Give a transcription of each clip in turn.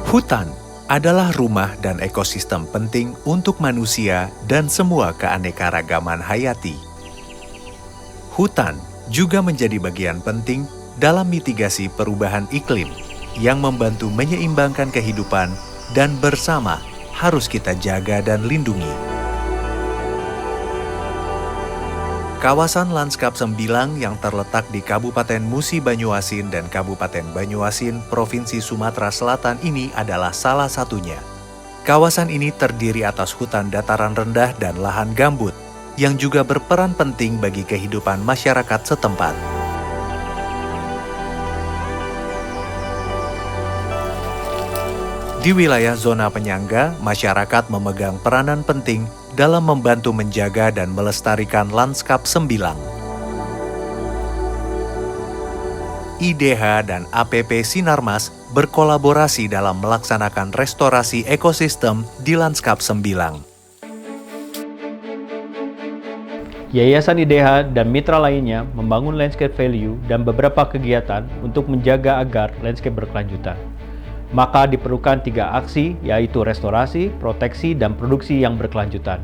Hutan adalah rumah dan ekosistem penting untuk manusia dan semua keanekaragaman hayati. Hutan juga menjadi bagian penting dalam mitigasi perubahan iklim yang membantu menyeimbangkan kehidupan dan bersama harus kita jaga dan lindungi. Kawasan Lanskap Sembilang yang terletak di Kabupaten Musi Banyuasin dan Kabupaten Banyuasin, Provinsi Sumatera Selatan ini adalah salah satunya. Kawasan ini terdiri atas hutan dataran rendah dan lahan gambut, yang juga berperan penting bagi kehidupan masyarakat setempat. Di wilayah zona penyangga, masyarakat memegang peranan penting dalam membantu menjaga dan melestarikan Lanskap Sembilang. IDH dan APP Sinarmas berkolaborasi dalam melaksanakan restorasi ekosistem di Lanskap Sembilang. Yayasan IDH dan mitra lainnya membangun landscape value dan beberapa kegiatan untuk menjaga agar landscape berkelanjutan. Maka diperlukan 3 aksi, yaitu restorasi, proteksi, dan produksi yang berkelanjutan.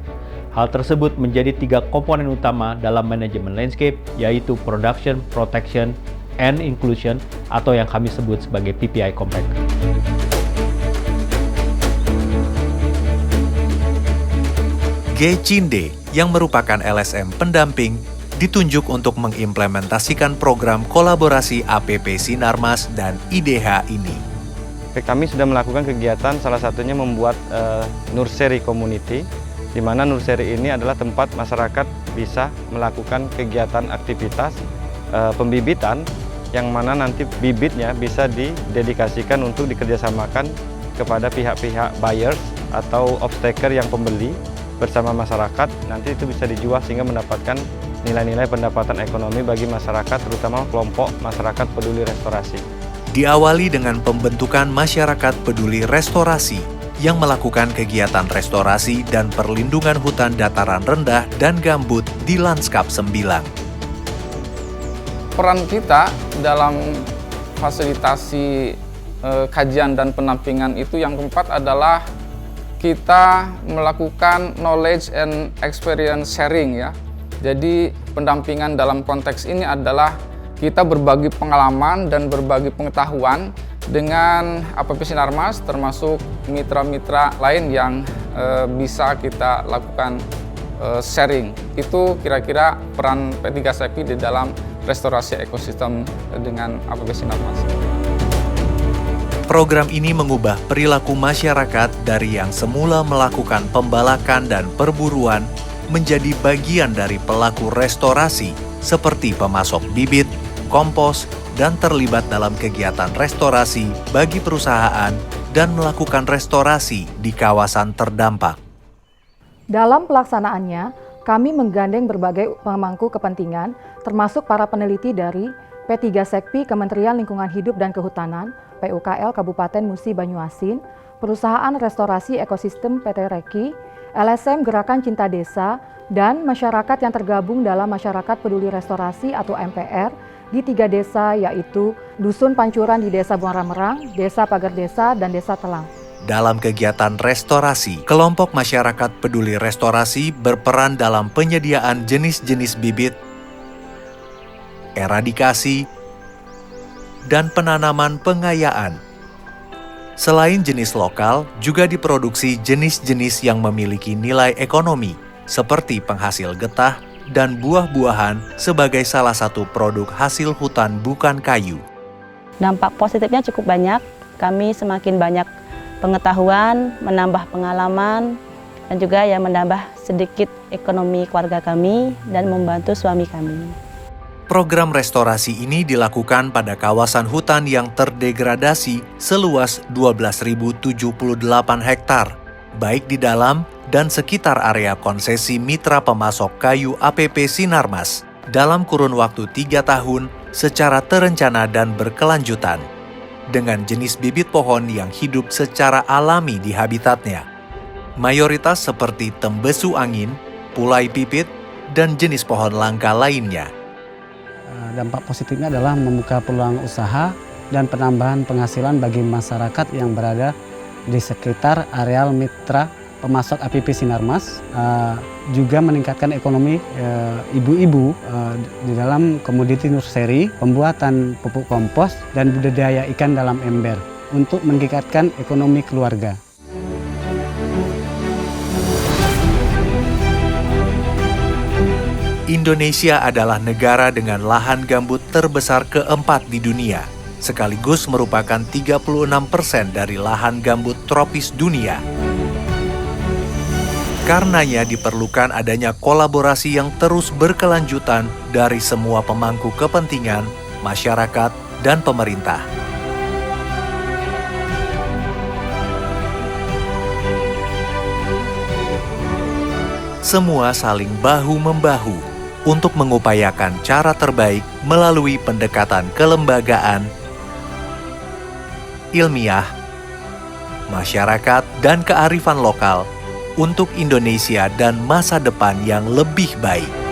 Hal tersebut menjadi 3 komponen utama dalam manajemen landscape, yaitu Production, Protection, and Inclusion, atau yang kami sebut sebagai PPI Compact. G. Cinde, yang merupakan LSM pendamping, ditunjuk untuk mengimplementasikan program kolaborasi APP Sinarmas dan IDH ini. Kami sudah melakukan kegiatan, salah satunya membuat nursery community, di mana nursery ini adalah tempat masyarakat bisa melakukan kegiatan aktivitas pembibitan, yang mana nanti bibitnya bisa didedikasikan untuk dikerjasamakan kepada pihak-pihak buyers atau off-taker yang pembeli bersama masyarakat. Nanti itu bisa dijual sehingga mendapatkan nilai-nilai pendapatan ekonomi bagi masyarakat, terutama kelompok masyarakat peduli restorasi. Diawali dengan pembentukan masyarakat peduli restorasi yang melakukan kegiatan restorasi dan perlindungan hutan dataran rendah dan gambut di Lanskap Sembilang. Peran kita dalam fasilitasi kajian dan pendampingan itu yang keempat adalah kita melakukan knowledge and experience sharing ya. Jadi pendampingan dalam konteks ini adalah kita berbagi pengalaman dan berbagi pengetahuan dengan APP Sinarmas, termasuk mitra-mitra lain yang bisa kita lakukan sharing. Itu kira-kira peran P3SEPI di dalam restorasi ekosistem dengan APP Sinarmas. Program ini mengubah perilaku masyarakat dari yang semula melakukan pembalakan dan perburuan menjadi bagian dari pelaku restorasi seperti pemasok bibit, kompos, dan terlibat dalam kegiatan restorasi bagi perusahaan dan melakukan restorasi di kawasan terdampak. Dalam pelaksanaannya, kami menggandeng berbagai pemangku kepentingan, termasuk para peneliti dari P3SEPI Kementerian Lingkungan Hidup dan Kehutanan, PUKL Kabupaten Musi Banyuasin, Perusahaan Restorasi Ekosistem PT Reki, LSM Gerakan Cinta Desa, dan masyarakat yang tergabung dalam Masyarakat Peduli Restorasi atau MPR, di 3 desa, yaitu Dusun Pancuran di Desa Muara-Merang, Desa Pagar Desa, dan Desa Telang. Dalam kegiatan restorasi, kelompok masyarakat peduli restorasi berperan dalam penyediaan jenis-jenis bibit, eradikasi, dan penanaman pengayaan. Selain jenis lokal, juga diproduksi jenis-jenis yang memiliki nilai ekonomi, seperti penghasil getah, dan buah-buahan sebagai salah satu produk hasil hutan bukan kayu. Dampak positifnya cukup banyak, kami semakin banyak pengetahuan, menambah pengalaman, dan juga ya menambah sedikit ekonomi keluarga kami dan membantu suami kami. Program restorasi ini dilakukan pada kawasan hutan yang terdegradasi seluas 12.078 hektar, baik di dalam dan sekitar area konsesi mitra pemasok kayu APP Sinarmas dalam kurun waktu 3 tahun secara terencana dan berkelanjutan, dengan jenis bibit pohon yang hidup secara alami di habitatnya. Mayoritas seperti tembesu angin, pulai pipit, dan jenis pohon langka lainnya. Dampak positifnya adalah membuka peluang usaha dan penambahan penghasilan bagi masyarakat yang berada di sekitar areal mitra pemasok APP Sinarmas, juga meningkatkan ekonomi ibu-ibu di dalam komoditi nursery, pembuatan pupuk kompos, dan budidaya ikan dalam ember untuk meningkatkan ekonomi keluarga. Indonesia adalah negara dengan lahan gambut terbesar keempat di dunia, sekaligus merupakan 36% dari lahan gambut tropis dunia. Karenanya diperlukan adanya kolaborasi yang terus berkelanjutan dari semua pemangku kepentingan, masyarakat, dan pemerintah. Semua saling bahu-membahu untuk mengupayakan cara terbaik melalui pendekatan kelembagaan, ilmiah, masyarakat, dan kearifan lokal untuk Indonesia dan masa depan yang lebih baik.